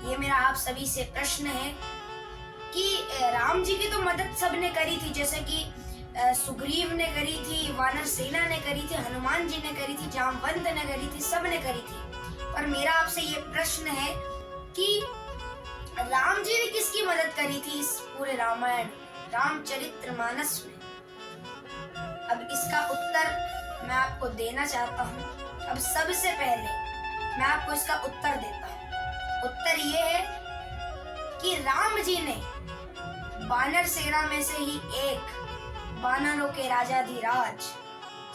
ये मेरा आप सभी से प्रश्न है कि राम जी की तो मदद सबने करी थी, जैसे कि सुग्रीव ने करी थी, वानर सेना ने करी थी, हनुमान जी ने करी थी, जामवंत ने करी थी, सबने करी थी। पर मेरा आपसे ये प्रश्न है कि राम जी ने किसकी मदद करी थी इस पूरे रामायण रामचरितमानस में? अब इसका उत्तर मैं आपको देना चाहता हूँ। अब सबसे पहले मैं आपको इसका उत्तर देता हूँ। उत्तर ये है कि राम जी ने वानर सेना में से ही एक वानरों के राजाधिराज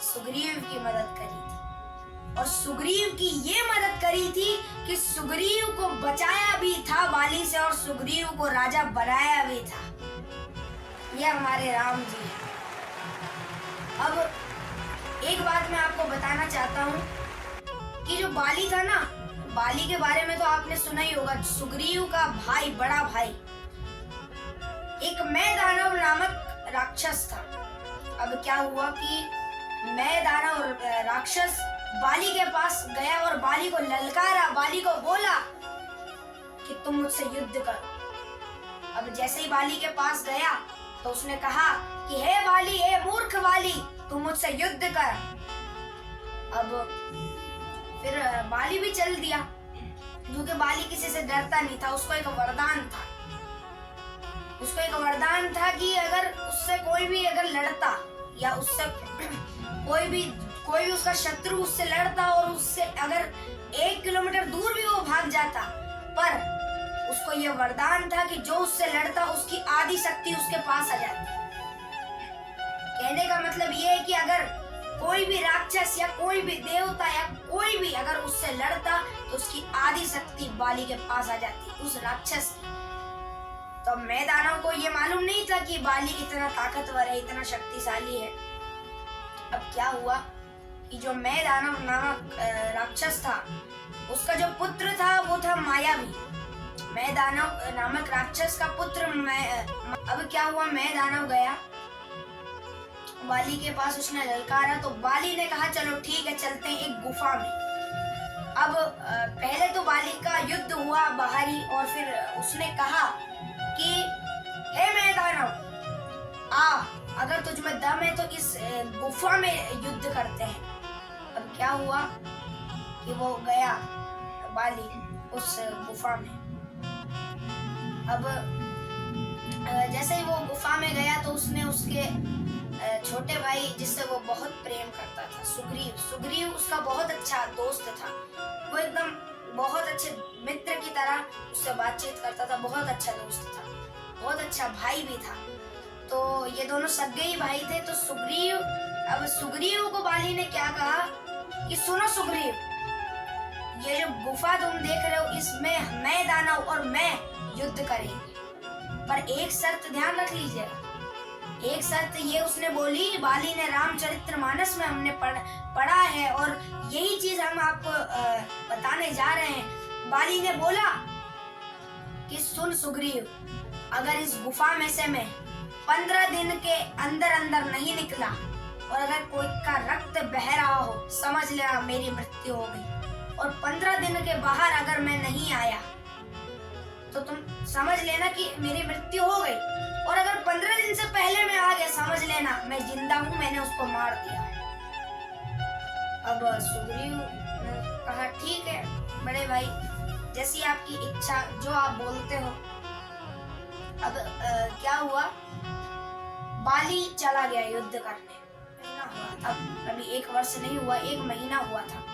सुग्रीव की मदद करी थी, और सुग्रीव की ये मदद करी थी कि सुग्रीव को बचाया भी था बाली से और सुग्रीव को राजा बनाया भी था। ये हमारे राम जी हैं। अब एक बात मैं आपको बताना चाहता हूँ कि जो बाली था ना, बाली के बारे में तो आपने सुना ही होगा। सुग्रीव का भाई, बड़ा भाई, एक मैं दानव नामक राक्षस था। अब क्या हुआ कि मैं दानव राक्षस बाली के पास गया और बाली को ललकारा, बाली को बोला कि तुम मुझसे युद्ध करो। अब जैसे ही बाली के पास गया तो उसने कहा कि हे बाली, हे मूर्ख बाली, तुम मुझसे युद्ध कर। अब फिर बाली भी चल दिया, क्योंकि बाली किसी से डरता नहीं था। उसको एक वरदान था, उसको एक वरदान था कि अगर उससे कोई भी अगर लड़ता या उससे कोई भी उसका शत्रु उससे लड़ता और उससे अगर 1 किलोमीटर दूर भी वो भाग जाता, पर उसको ये वरदान था कि जो उससे लड़ता उसकी आधी शक्ति उसके पास आ जाती। कहने का मतलब ये है कि अगर कोई भी राक्षस या कोई भी देवता या कोई भी अगर उससे लड़ता तो उसकी आधी शक्ति बाली के पास आ जाती, उस राक्षस की। तो मैं दानव को ये मालूम नहीं था कि बाली इतना ताकतवर है, इतना शक्तिशाली है। अब क्या हुआ कि जो मैं दानव नामक राक्षस था, उसका जो पुत्र था वो था मायावी। मैं दानव नामक राक्षस का पुत्र अब क्या हुआ, मैं दानव गया बाली के पास, उसने ललकारा तो बाली ने कहा चलो ठीक है, चलते हैं एक गुफा में। अब पहले तो बाली का युद्ध हुआ बाहर ही, और फिर उसने कहा कि हे मैं दानव, आ, अगर तुझ में दम है तो इस गुफा में युद्ध करते हैं। अब क्या हुआ कि वो गया बाली उस गुफा में। अब जैसे ही वो गुफा में गया तो उसने उसके छोटे भाई, जिससे वो बहुत प्रेम करता था, सुग्रीव उसका बहुत अच्छा दोस्त था। वो एकदम बहुत अच्छे मित्र की तरह उससे बातचीत करता था, बहुत अच्छा दोस्त था, बहुत अच्छा भाई भी था। तो ये दोनों सगे ही भाई थे। तो सुग्रीव को बाली ने क्या कहा कि सुनो सुग्रीव, ये जो गुफा तुम देख रहे हो इसमें मैं दानव और मैं युद्ध करेंगे, पर एक शर्त ध्यान रख लीजिएगा। एक शर्त ये उसने बोली, बाली ने रामचरितमानस में हमने पढ़ा है और यही चीज हम आपको बताने जा रहे हैं। बाली ने बोला कि सुन सुग्रीव, अगर इस गुफा में से मैं 15 दिन के अंदर अंदर नहीं निकला और अगर कोई का रक्त बह रहा हो, समझ लेना मेरी मृत्यु हो गई। और 15 दिन के बाहर अगर मैं नहीं आया तो तुम समझ लेना कि मेरी मृत्यु हो गई। और अगर 15 दिन से पहले मैं आ गया, समझ लेना मैं जिंदा हूँ, मैंने उसको मार दिया। अब सुग्रीव ने कहा ठीक है बड़े भाई, जैसी आपकी इच्छा, जो आप बोलते हो। अब क्या हुआ, बाली चला गया युद्ध करने। महीना हुआ था, अभी 1 वर्ष नहीं हुआ, 1 महीना हुआ था।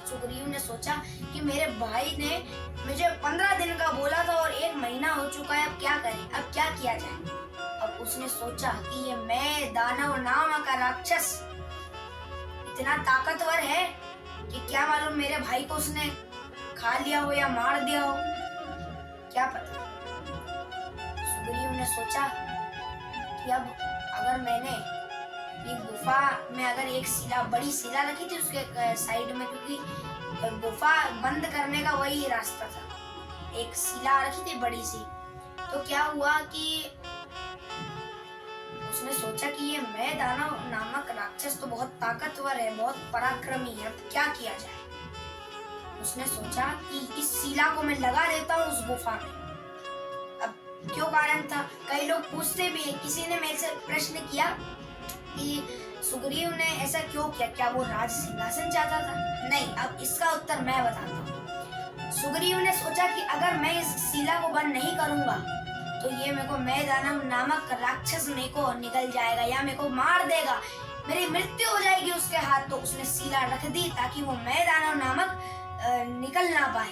सुग्रीव ने सोचा कि मेरे भाई ने मुझे 15 दिन का बोला था और 1 महीना हो चुका है, अब क्या करें, अब क्या किया जाए। अब उसने सोचा कि ये मैं दानव नाम का राक्षस इतना ताकतवर है कि क्या मालूम मेरे भाई को उसने खा लिया हो या मार दिया हो, क्या पता। सुग्रीव ने सोचा कि अब अगर मैंने ये गुफा में अगर एक शिला, बड़ी शिला रखी थी उसके साइड में, क्योंकि गुफा बंद करने का वही रास्ता था, एक शिला रखी थी बड़ी सी। तो क्या हुआ कि उसने सोचा कि ये मैं दानव नामक राक्षस तो बहुत ताकतवर है, बहुत पराक्रमी है, अब क्या किया जाए। उसने सोचा कि इस शिला को मैं लगा देता हूँ उस गुफा में। अब क्यों कारण था, कई लोग पूछते भी हैं। किसी ने मेरे से प्रश्न किया कि सुग्रीव ने ऐसा क्यों किया, क्या वो राज सिंहासन चाहता था? नहीं, अब इसका उत्तर मैं बताता हूँ। सुग्रीव ने सोचा कि अगर मैं इस शिला को बंद नहीं करूंगा तो ये मेरे को मैदानव नामक राक्षस मेरे को निकल जाएगा या मेरे को मार देगा, मेरी मृत्यु हो जाएगी उसके हाथ। तो उसने शिला रख दी ताकि वो मैदानव नामक निकल ना पाए।